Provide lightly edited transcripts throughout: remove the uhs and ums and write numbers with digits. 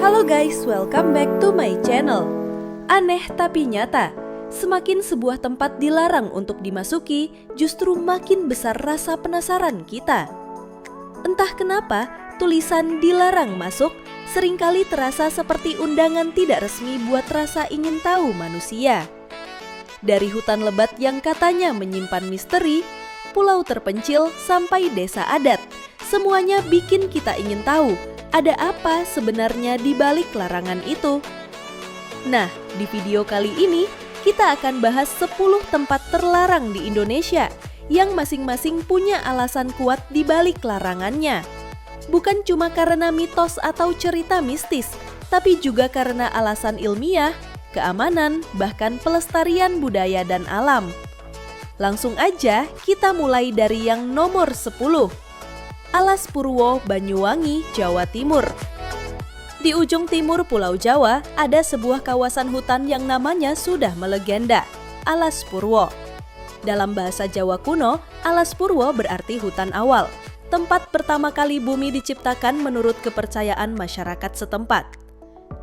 Halo guys, welcome back to my channel. Aneh tapi nyata, semakin sebuah tempat dilarang untuk dimasuki, justru makin besar rasa penasaran kita. Entah kenapa, tulisan dilarang masuk seringkali terasa seperti undangan tidak resmi buat rasa ingin tahu manusia. Dari hutan lebat yang katanya menyimpan misteri, pulau terpencil sampai desa adat, semuanya bikin kita ingin tahu ada apa sebenarnya di balik larangan itu. Nah, di video kali ini kita akan bahas 10 tempat terlarang di Indonesia yang masing-masing punya alasan kuat di balik larangannya. Bukan cuma karena mitos atau cerita mistis, tapi juga karena alasan ilmiah, keamanan, bahkan pelestarian budaya dan alam. Langsung aja kita mulai dari yang nomor 10. Alas Purwo, Banyuwangi, Jawa Timur. Di ujung timur Pulau Jawa ada sebuah kawasan hutan yang namanya sudah melegenda, Alas Purwo. Dalam bahasa Jawa kuno, Alas Purwo berarti hutan awal, tempat pertama kali bumi diciptakan menurut kepercayaan masyarakat setempat.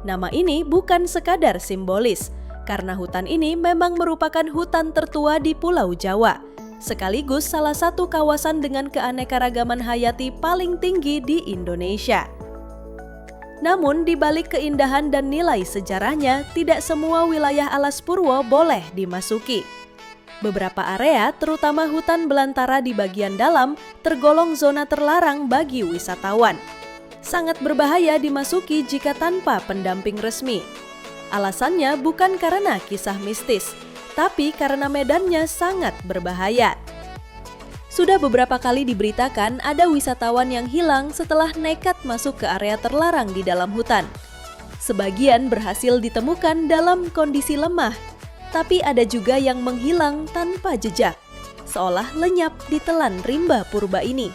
Nama ini bukan sekadar simbolis, karena hutan ini memang merupakan hutan tertua di Pulau Jawa, sekaligus salah satu kawasan dengan keanekaragaman hayati paling tinggi di Indonesia. Namun di balik keindahan dan nilai sejarahnya, tidak semua wilayah Alas Purwo boleh dimasuki. Beberapa area, terutama hutan belantara di bagian dalam, tergolong zona terlarang bagi wisatawan. Sangat berbahaya dimasuki jika tanpa pendamping resmi. Alasannya bukan karena kisah mistis, tapi karena medannya sangat berbahaya. Sudah beberapa kali diberitakan ada wisatawan yang hilang setelah nekat masuk ke area terlarang di dalam hutan. Sebagian berhasil ditemukan dalam kondisi lemah, tapi ada juga yang menghilang tanpa jejak, seolah lenyap ditelan rimba purba ini.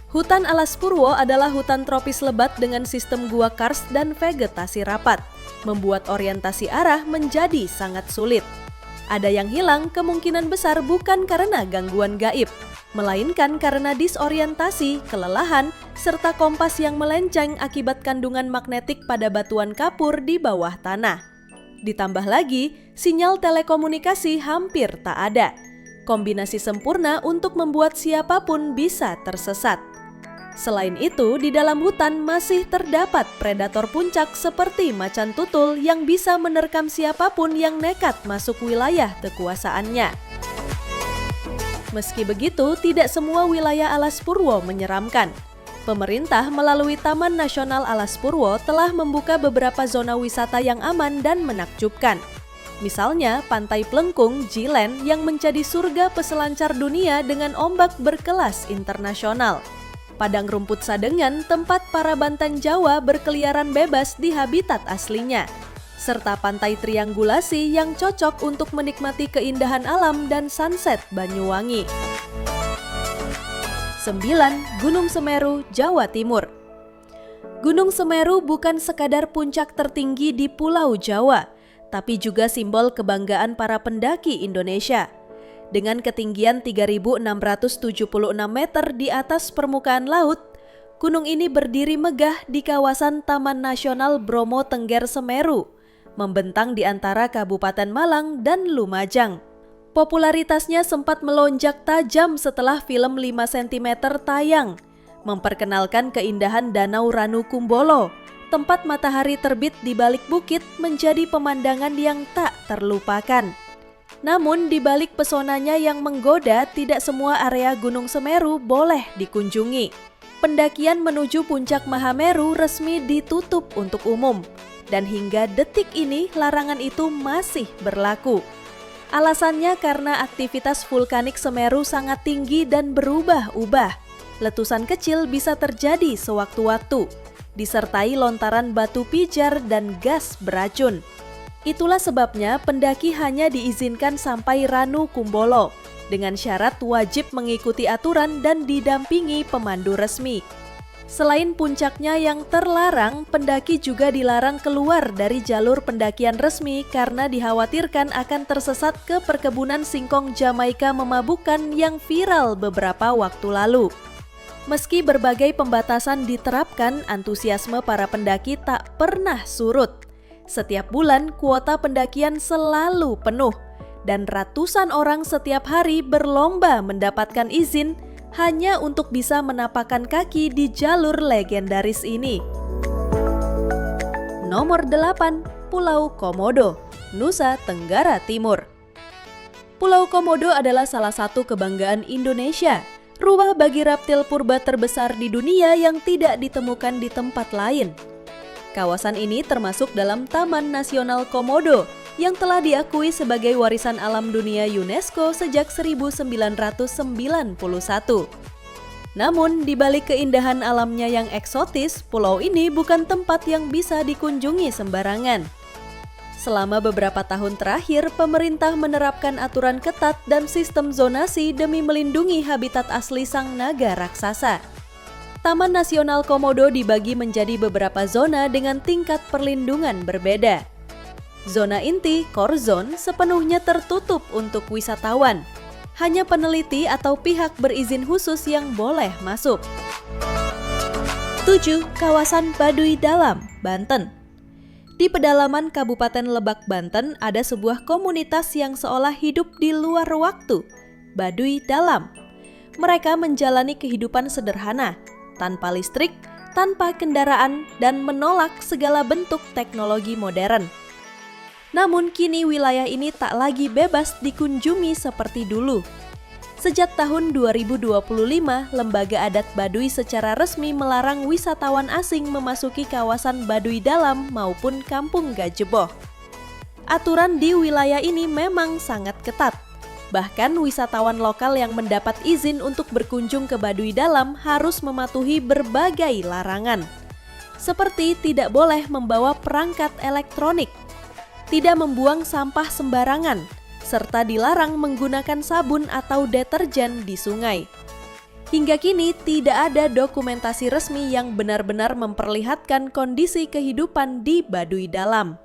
Hutan Alas Purwo adalah hutan tropis lebat dengan sistem gua kars dan vegetasi rapat, membuat orientasi arah menjadi sangat sulit. Ada yang hilang kemungkinan besar bukan karena gangguan gaib, melainkan karena disorientasi, kelelahan, serta kompas yang melenceng akibat kandungan magnetik pada batuan kapur di bawah tanah. Ditambah lagi, sinyal telekomunikasi hampir tak ada. Kombinasi sempurna untuk membuat siapapun bisa tersesat. Selain itu, di dalam hutan masih terdapat predator puncak seperti macan tutul yang bisa menerkam siapapun yang nekat masuk wilayah kekuasaannya. Meski begitu, tidak semua wilayah Alas Purwo menyeramkan. Pemerintah melalui Taman Nasional Alas Purwo telah membuka beberapa zona wisata yang aman dan menakjubkan. Misalnya, Pantai Plengkung, Jilen yang menjadi surga peselancar dunia dengan ombak berkelas internasional. Padang rumput Sadengan, tempat para banteng Jawa berkeliaran bebas di habitat aslinya. Serta Pantai Triangulasi yang cocok untuk menikmati keindahan alam dan sunset Banyuwangi. 9. Gunung Semeru, Jawa Timur. Gunung Semeru bukan sekadar puncak tertinggi di Pulau Jawa, tapi juga simbol kebanggaan para pendaki Indonesia. Dengan ketinggian 3.676 meter di atas permukaan laut, gunung ini berdiri megah di kawasan Taman Nasional Bromo Tengger Semeru, membentang di antara Kabupaten Malang dan Lumajang. Popularitasnya sempat melonjak tajam setelah film 5 cm tayang, memperkenalkan keindahan Danau Ranu Kumbolo, tempat matahari terbit di balik bukit menjadi pemandangan yang tak terlupakan. Namun di balik pesonanya yang menggoda, tidak semua area Gunung Semeru boleh dikunjungi. Pendakian menuju puncak Mahameru resmi ditutup untuk umum, dan hingga detik ini larangan itu masih berlaku. Alasannya karena aktivitas vulkanik Semeru sangat tinggi dan berubah-ubah. Letusan kecil bisa terjadi sewaktu-waktu, disertai lontaran batu pijar dan gas beracun. Itulah sebabnya pendaki hanya diizinkan sampai Ranu Kumbolo, dengan syarat wajib mengikuti aturan dan didampingi pemandu resmi. Selain puncaknya yang terlarang, pendaki juga dilarang keluar dari jalur pendakian resmi karena dikhawatirkan akan tersesat ke perkebunan singkong Jamaika memabukkan yang viral beberapa waktu lalu. Meski berbagai pembatasan diterapkan, antusiasme para pendaki tak pernah surut. Setiap bulan, kuota pendakian selalu penuh, dan ratusan orang setiap hari berlomba mendapatkan izin hanya untuk bisa menapakkan kaki di jalur legendaris ini. Nomor 8, Pulau Komodo, Nusa Tenggara Timur. Pulau Komodo adalah salah satu kebanggaan Indonesia. Rumah bagi reptil purba terbesar di dunia yang tidak ditemukan di tempat lain. Kawasan ini termasuk dalam Taman Nasional Komodo yang telah diakui sebagai warisan alam dunia UNESCO sejak 1991. Namun, di balik keindahan alamnya yang eksotis, pulau ini bukan tempat yang bisa dikunjungi sembarangan. Selama beberapa tahun terakhir, pemerintah menerapkan aturan ketat dan sistem zonasi demi melindungi habitat asli sang naga raksasa. Taman Nasional Komodo dibagi menjadi beberapa zona dengan tingkat perlindungan berbeda. Zona inti, core zone, sepenuhnya tertutup untuk wisatawan. Hanya peneliti atau pihak berizin khusus yang boleh masuk. 7. Kawasan Baduy Dalam, Banten. Di pedalaman Kabupaten Lebak, Banten, ada sebuah komunitas yang seolah hidup di luar waktu, Baduy Dalam. Mereka menjalani kehidupan sederhana, tanpa listrik, tanpa kendaraan, dan menolak segala bentuk teknologi modern. Namun kini wilayah ini tak lagi bebas dikunjungi seperti dulu. Sejak tahun 2025, Lembaga Adat Baduy secara resmi melarang wisatawan asing memasuki kawasan Baduy Dalam maupun Kampung Gajeboh. Aturan di wilayah ini memang sangat ketat. Bahkan wisatawan lokal yang mendapat izin untuk berkunjung ke Baduy Dalam harus mematuhi berbagai larangan. Seperti tidak boleh membawa perangkat elektronik, tidak membuang sampah sembarangan, serta dilarang menggunakan sabun atau deterjen di sungai. Hingga kini tidak ada dokumentasi resmi yang benar-benar memperlihatkan kondisi kehidupan di Baduy Dalam.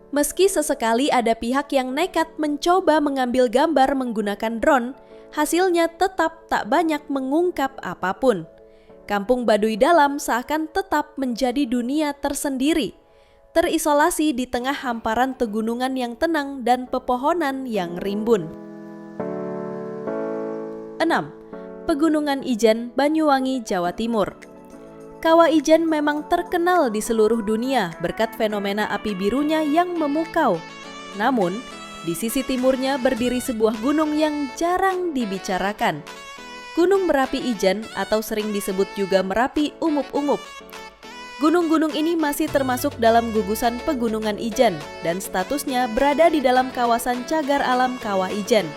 Meski sesekali ada pihak yang nekat mencoba mengambil gambar menggunakan drone, hasilnya tetap tak banyak mengungkap apapun. Kampung Baduy Dalam seakan tetap menjadi dunia tersendiri, terisolasi di tengah hamparan pegunungan yang tenang dan pepohonan yang rimbun. 6. Pegunungan Ijen, Banyuwangi, Jawa Timur. Kawah Ijen memang terkenal di seluruh dunia berkat fenomena api birunya yang memukau. Namun, di sisi timurnya berdiri sebuah gunung yang jarang dibicarakan. Gunung Merapi Ijen atau sering disebut juga Merapi Umup-Umup. Gunung-gunung ini masih termasuk dalam gugusan Pegunungan Ijen dan statusnya berada di dalam kawasan cagar alam Kawah Ijen.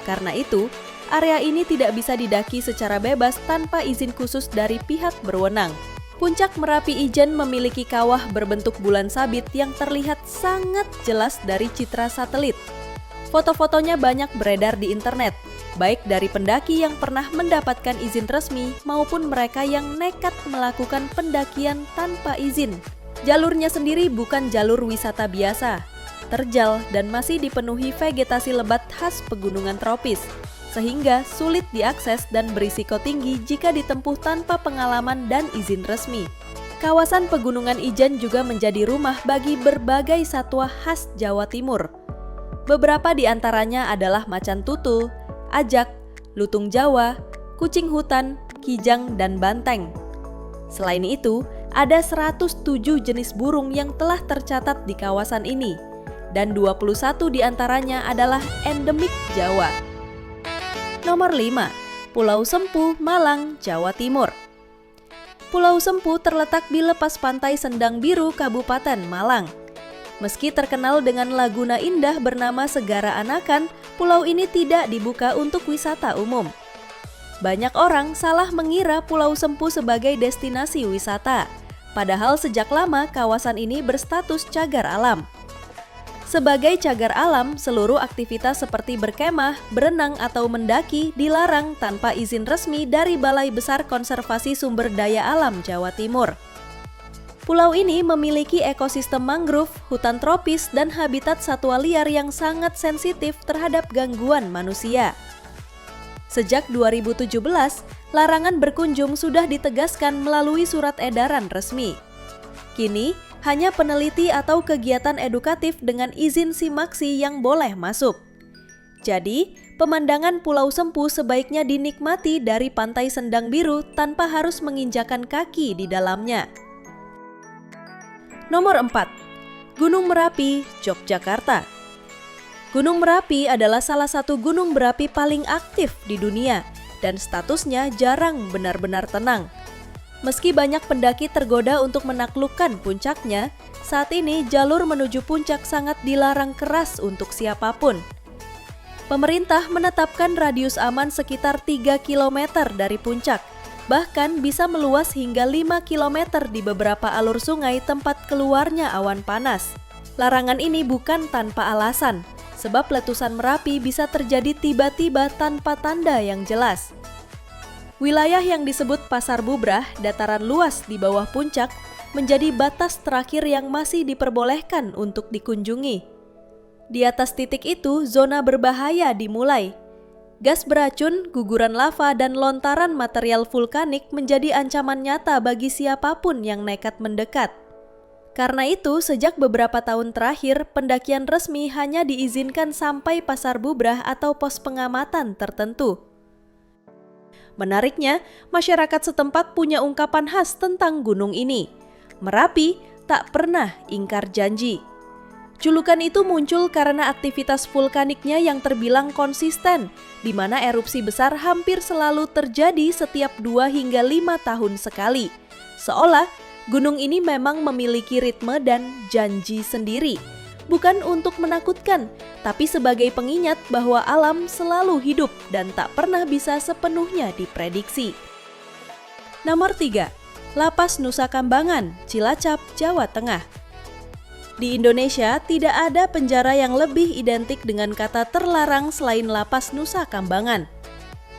Karena itu, area ini tidak bisa didaki secara bebas tanpa izin khusus dari pihak berwenang. Puncak Merapi Ijen memiliki kawah berbentuk bulan sabit yang terlihat sangat jelas dari citra satelit. Foto-fotonya banyak beredar di internet, baik dari pendaki yang pernah mendapatkan izin resmi maupun mereka yang nekat melakukan pendakian tanpa izin. Jalurnya sendiri bukan jalur wisata biasa, terjal dan masih dipenuhi vegetasi lebat khas pegunungan tropis, sehingga sulit diakses dan berisiko tinggi jika ditempuh tanpa pengalaman dan izin resmi. Kawasan Pegunungan Ijen juga menjadi rumah bagi berbagai satwa khas Jawa Timur. Beberapa di antaranya adalah macan tutul, ajak, lutung Jawa, kucing hutan, kijang, dan banteng. Selain itu, ada 107 jenis burung yang telah tercatat di kawasan ini, dan 21 di antaranya adalah endemik Jawa. Nomor 5, Pulau Sempu, Malang, Jawa Timur. Pulau Sempu terletak di lepas pantai Sendang Biru, Kabupaten Malang. Meski terkenal dengan laguna indah bernama Segara Anakan, pulau ini tidak dibuka untuk wisata umum. Banyak orang salah mengira Pulau Sempu sebagai destinasi wisata, padahal sejak lama kawasan ini berstatus cagar alam. Sebagai cagar alam, seluruh aktivitas seperti berkemah, berenang, atau mendaki dilarang tanpa izin resmi dari Balai Besar Konservasi Sumber Daya Alam Jawa Timur. Pulau ini memiliki ekosistem mangrove, hutan tropis, dan habitat satwa liar yang sangat sensitif terhadap gangguan manusia. Sejak 2017, larangan berkunjung sudah ditegaskan melalui surat edaran resmi. Kini, hanya peneliti atau kegiatan edukatif dengan izin simaksi yang boleh masuk. Jadi, pemandangan Pulau Sempu sebaiknya dinikmati dari Pantai Sendang Biru tanpa harus menginjakan kaki di dalamnya. Nomor 4. Gunung Merapi, Yogyakarta. Gunung Merapi adalah salah satu gunung berapi paling aktif di dunia dan statusnya jarang benar-benar tenang. Meski banyak pendaki tergoda untuk menaklukkan puncaknya, saat ini jalur menuju puncak sangat dilarang keras untuk siapapun. Pemerintah menetapkan radius aman sekitar 3 km dari puncak, bahkan bisa meluas hingga 5 km di beberapa alur sungai tempat keluarnya awan panas. Larangan ini bukan tanpa alasan, sebab letusan Merapi bisa terjadi tiba-tiba tanpa tanda yang jelas. Wilayah yang disebut Pasar Bubrah, dataran luas di bawah puncak, menjadi batas terakhir yang masih diperbolehkan untuk dikunjungi. Di atas titik itu, zona berbahaya dimulai. Gas beracun, guguran lava, dan lontaran material vulkanik menjadi ancaman nyata bagi siapapun yang nekat mendekat. Karena itu, sejak beberapa tahun terakhir, pendakian resmi hanya diizinkan sampai Pasar Bubrah atau pos pengamatan tertentu. Menariknya, masyarakat setempat punya ungkapan khas tentang gunung ini. Merapi tak pernah ingkar janji. Julukan itu muncul karena aktivitas vulkaniknya yang terbilang konsisten, di mana erupsi besar hampir selalu terjadi setiap 2 hingga 5 tahun sekali. Seolah gunung ini memang memiliki ritme dan janji sendiri. Bukan untuk menakutkan, tapi sebagai pengingat bahwa alam selalu hidup dan tak pernah bisa sepenuhnya diprediksi. Nomor 3. Lapas Nusa Kambangan, Cilacap, Jawa Tengah. Di Indonesia, tidak ada penjara yang lebih identik dengan kata terlarang selain Lapas Nusa Kambangan.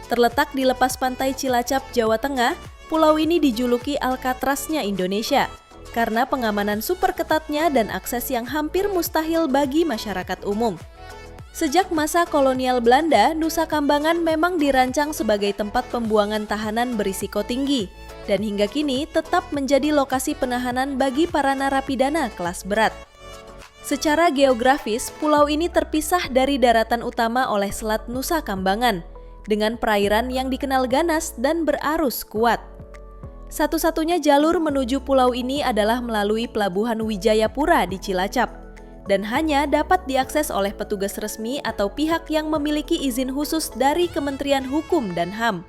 Terletak di lepas pantai Cilacap, Jawa Tengah, pulau ini dijuluki Alcatraznya Indonesia, karena pengamanan super ketatnya dan akses yang hampir mustahil bagi masyarakat umum. Sejak masa kolonial Belanda, Nusa Kambangan memang dirancang sebagai tempat pembuangan tahanan berisiko tinggi, dan hingga kini tetap menjadi lokasi penahanan bagi para narapidana kelas berat. Secara geografis, pulau ini terpisah dari daratan utama oleh Selat Nusa Kambangan, dengan perairan yang dikenal ganas dan berarus kuat. Satu-satunya jalur menuju pulau ini adalah melalui Pelabuhan Wijayapura di Cilacap, dan hanya dapat diakses oleh petugas resmi atau pihak yang memiliki izin khusus dari Kementerian Hukum dan HAM.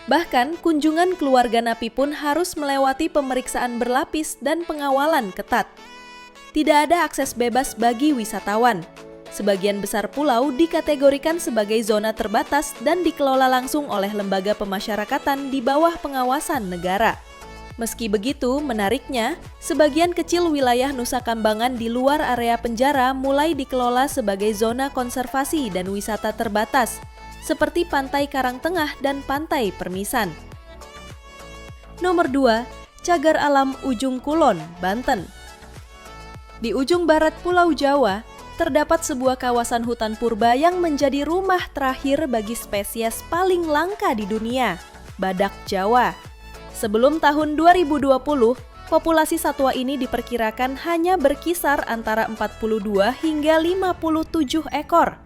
Bahkan, kunjungan keluarga napi pun harus melewati pemeriksaan berlapis dan pengawalan ketat. Tidak ada akses bebas bagi wisatawan. Sebagian besar pulau dikategorikan sebagai zona terbatas dan dikelola langsung oleh lembaga pemasyarakatan di bawah pengawasan negara. Meski begitu, menariknya, sebagian kecil wilayah Nusa Kambangan di luar area penjara mulai dikelola sebagai zona konservasi dan wisata terbatas, seperti Pantai Karangtengah dan Pantai Permisan. Nomor 2, Cagar Alam Ujung Kulon, Banten. Di ujung barat Pulau Jawa, terdapat sebuah kawasan hutan purba yang menjadi rumah terakhir bagi spesies paling langka di dunia, badak Jawa. Sebelum tahun 2020, populasi satwa ini diperkirakan hanya berkisar antara 42 hingga 57 ekor.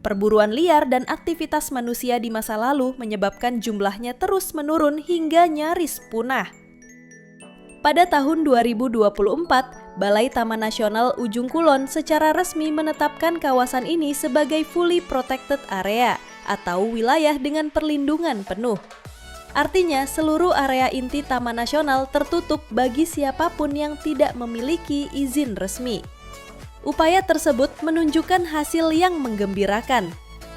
Perburuan liar dan aktivitas manusia di masa lalu menyebabkan jumlahnya terus menurun hingga nyaris punah. Pada tahun 2024, Balai Taman Nasional Ujung Kulon secara resmi menetapkan kawasan ini sebagai fully protected area atau wilayah dengan perlindungan penuh. Artinya, seluruh area inti Taman Nasional tertutup bagi siapapun yang tidak memiliki izin resmi. Upaya tersebut menunjukkan hasil yang menggembirakan.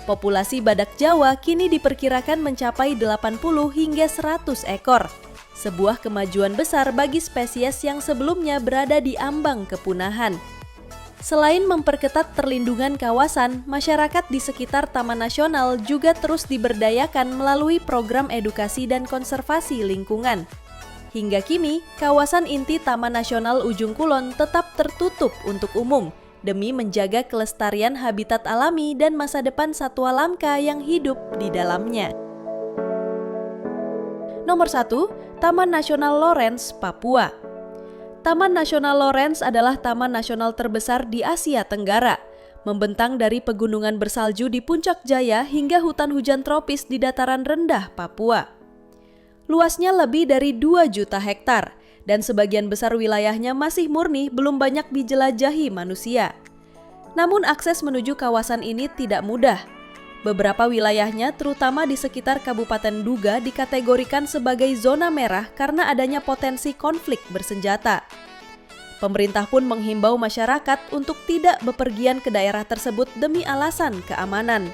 Populasi badak Jawa kini diperkirakan mencapai 80 hingga 100 ekor. Sebuah kemajuan besar bagi spesies yang sebelumnya berada di ambang kepunahan. Selain memperketat perlindungan kawasan, masyarakat di sekitar Taman Nasional juga terus diberdayakan melalui program edukasi dan konservasi lingkungan. Hingga kini, kawasan inti Taman Nasional Ujung Kulon tetap tertutup untuk umum demi menjaga kelestarian habitat alami dan masa depan satwa langka yang hidup di dalamnya. Nomor 1, Taman Nasional Lorentz, Papua. Taman Nasional Lorentz adalah taman nasional terbesar di Asia Tenggara, membentang dari pegunungan bersalju di Puncak Jaya hingga hutan hujan tropis di dataran rendah Papua. Luasnya lebih dari 2 juta hektar dan sebagian besar wilayahnya masih murni belum banyak dijelajahi manusia. Namun akses menuju kawasan ini tidak mudah. Beberapa wilayahnya terutama di sekitar Kabupaten Duga dikategorikan sebagai zona merah karena adanya potensi konflik bersenjata. Pemerintah pun menghimbau masyarakat untuk tidak bepergian ke daerah tersebut demi alasan keamanan.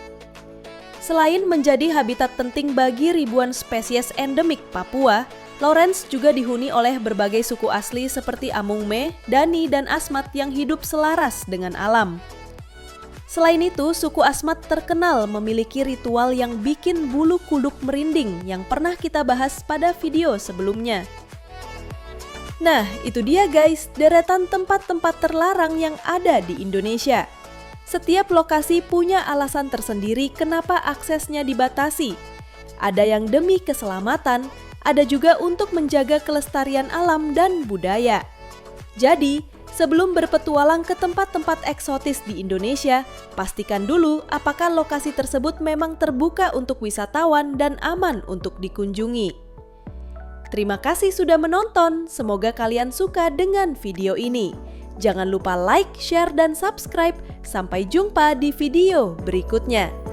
Selain menjadi habitat penting bagi ribuan spesies endemik Papua, Lorentz juga dihuni oleh berbagai suku asli seperti Amungme, Dani, dan Asmat yang hidup selaras dengan alam. Selain itu, suku Asmat terkenal memiliki ritual yang bikin bulu kuduk merinding yang pernah kita bahas pada video sebelumnya. Nah, itu dia guys, deretan tempat-tempat terlarang yang ada di Indonesia. Setiap lokasi punya alasan tersendiri kenapa aksesnya dibatasi. Ada yang demi keselamatan, ada juga untuk menjaga kelestarian alam dan budaya. Jadi, sebelum berpetualang ke tempat-tempat eksotis di Indonesia, pastikan dulu apakah lokasi tersebut memang terbuka untuk wisatawan dan aman untuk dikunjungi. Terima kasih sudah menonton, semoga kalian suka dengan video ini. Jangan lupa like, share, dan subscribe. Sampai jumpa di video berikutnya.